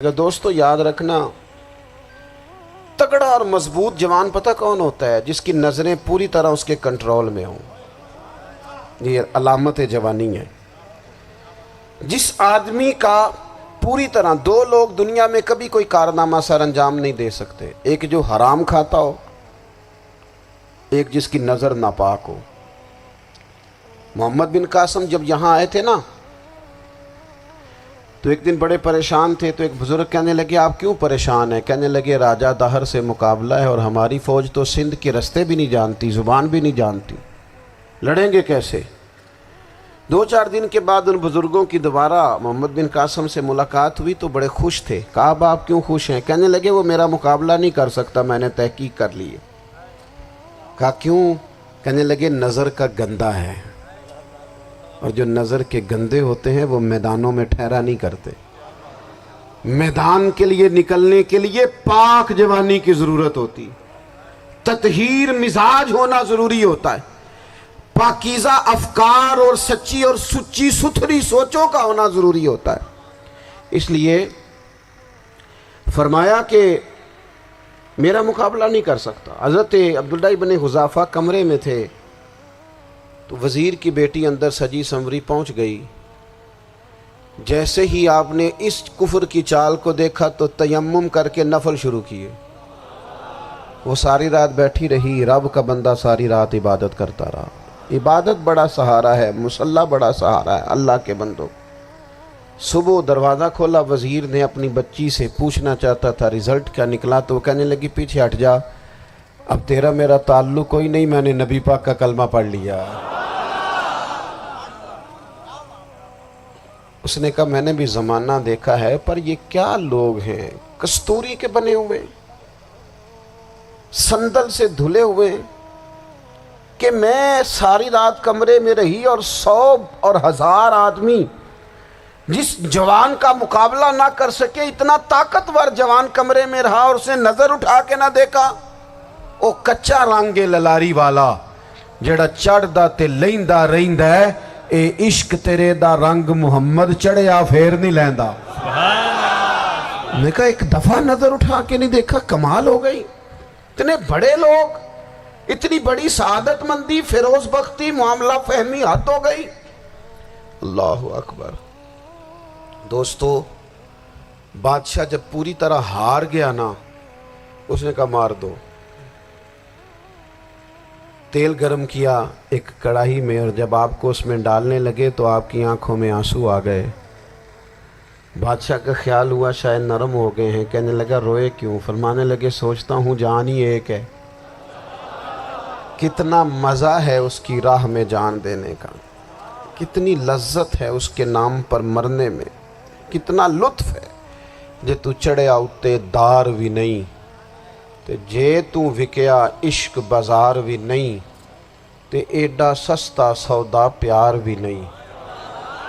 دوستو یاد رکھنا، تگڑا اور مضبوط جوان پتہ کون ہوتا ہے؟ جس کی نظریں پوری طرح اس کے کنٹرول میں ہوں۔ یہ علامت جوانی ہے۔ جس آدمی کا پوری طرح، دو لوگ دنیا میں کبھی کوئی کارنامہ سر انجام نہیں دے سکتے، ایک جو حرام کھاتا ہو، ایک جس کی نظر ناپاک ہو۔ محمد بن قاسم جب یہاں آئے تھے نا، تو ایک دن بڑے پریشان تھے، تو ایک بزرگ کہنے لگے آپ کیوں پریشان ہیں؟ کہنے لگے راجہ دہر سے مقابلہ ہے اور ہماری فوج تو سندھ کے رستے بھی نہیں جانتی، زبان بھی نہیں جانتی، لڑیں گے کیسے؟ 2-4 دن کے بعد ان بزرگوں کی دوبارہ محمد بن قاسم سے ملاقات ہوئی تو بڑے خوش تھے۔ کہا اب آپ کیوں خوش ہیں؟ کہنے لگے وہ میرا مقابلہ نہیں کر سکتا، میں نے تحقیق کر لی ہے۔ کہا کیوں؟ کہنے لگے نظر کا گندہ ہے، اور جو نظر کے گندے ہوتے ہیں وہ میدانوں میں ٹھہرا نہیں کرتے۔ میدان کے لیے نکلنے کے لیے پاک جوانی کی ضرورت ہوتی، تطہیر مزاج ہونا ضروری ہوتا ہے، پاکیزہ افکار اور سچی اور سچی ستھری سوچوں کا ہونا ضروری ہوتا ہے۔ اس لیے فرمایا کہ میرا مقابلہ نہیں کر سکتا۔ حضرت عبداللہ بن حذافہ کمرے میں تھے، تو وزیر کی بیٹی اندر سجی سنوری پہنچ گئی۔ جیسے ہی آپ نے اس کفر کی چال کو دیکھا تو تیمم کر کے نفل شروع کیے۔ وہ ساری رات بیٹھی رہی، رب کا بندہ ساری رات عبادت کرتا رہا۔ عبادت بڑا سہارا ہے، مصلی بڑا سہارا ہے اللہ کے بندوں۔ صبح دروازہ کھولا، وزیر نے اپنی بچی سے پوچھنا چاہتا تھا رزلٹ کیا نکلا، تو وہ کہنے لگی پیچھے ہٹ جا، اب تیرا میرا تعلق کوئی نہیں، میں نے نبی پاک کا کلمہ پڑھ لیا۔ اس نے کہا میں نے بھی زمانہ دیکھا ہے، پر یہ کیا لوگ ہیں، کستوری کے بنے ہوئے، سندل سے دھلے ہوئے، کہ میں ساری رات کمرے میں رہی اور 100 اور 1000 آدمی جس جوان کا مقابلہ نہ کر سکے، اتنا طاقتور جوان کمرے میں رہا اور اس نے نظر اٹھا کے نہ دیکھا۔ او کچا رنگ للاری والا جڑا چڑھدا تے لیندا رہندا ہے، اے عشق تیرے دا رنگ محمد چڑھیا پھر نہیں لیندا۔ میں کہا ایک دفعہ نظر اٹھا کے نہیں دیکھا، کمال ہو گئی۔ اتنے بڑے لوگ، اتنی بڑی سعادت مندی، فیروز بختی، معاملہ فہمی حد ہو گئی۔ اللہ اکبر۔ دوستو بادشاہ جب پوری طرح ہار گیا نا، اس نے کہا مار دو۔ تیل گرم کیا ایک کڑاہی میں، اور جب آپ کو اس میں ڈالنے لگے تو آپ کی آنکھوں میں آنسو آ گئے۔ بادشاہ کا خیال ہوا شاید نرم ہو گئے ہیں، کہنے لگا روئے کیوں؟ فرمانے لگے سوچتا ہوں جان ہی ایک ہے، کتنا مزہ ہے اس کی راہ میں جان دینے کا، کتنی لذت ہے اس کے نام پر مرنے میں، کتنا لطف ہے۔ جے تو چڑھیا اتے دار بھی نہیں، تے جے تو وکیا عشق بازار بھی نہیں، تے ایڈا سستا سودا پیار بھی نہیں،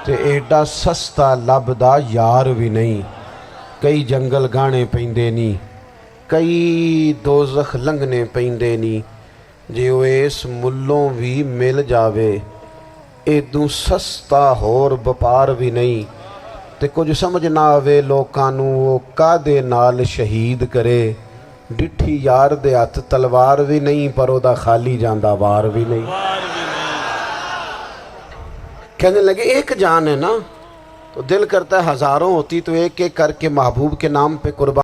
تے ایڈا سستا لبدا یار بھی نہیں۔ کئی جنگل گانے پیندے نہیں، کئی دوزخ لنگنے پیندے نہیں، جے وہ اس ملوں بھی مل جاوے، ایدوں سستا ہور بپار بھی نہیں۔ تے کچھ سمجھ نہ آوے لوکاں نوں وہ کادے نال شہید کرے، ڈٹھی یار دے ہاتھ تلوار بھی نہیں، پر او دا خالی جاندہ وار بھی نہیں۔ کہنے لگے ایک جان ہے نا، تو دل کرتا ہے ہزاروں ہوتی تو ایک ایک کر کے محبوب کے نام پہ قربان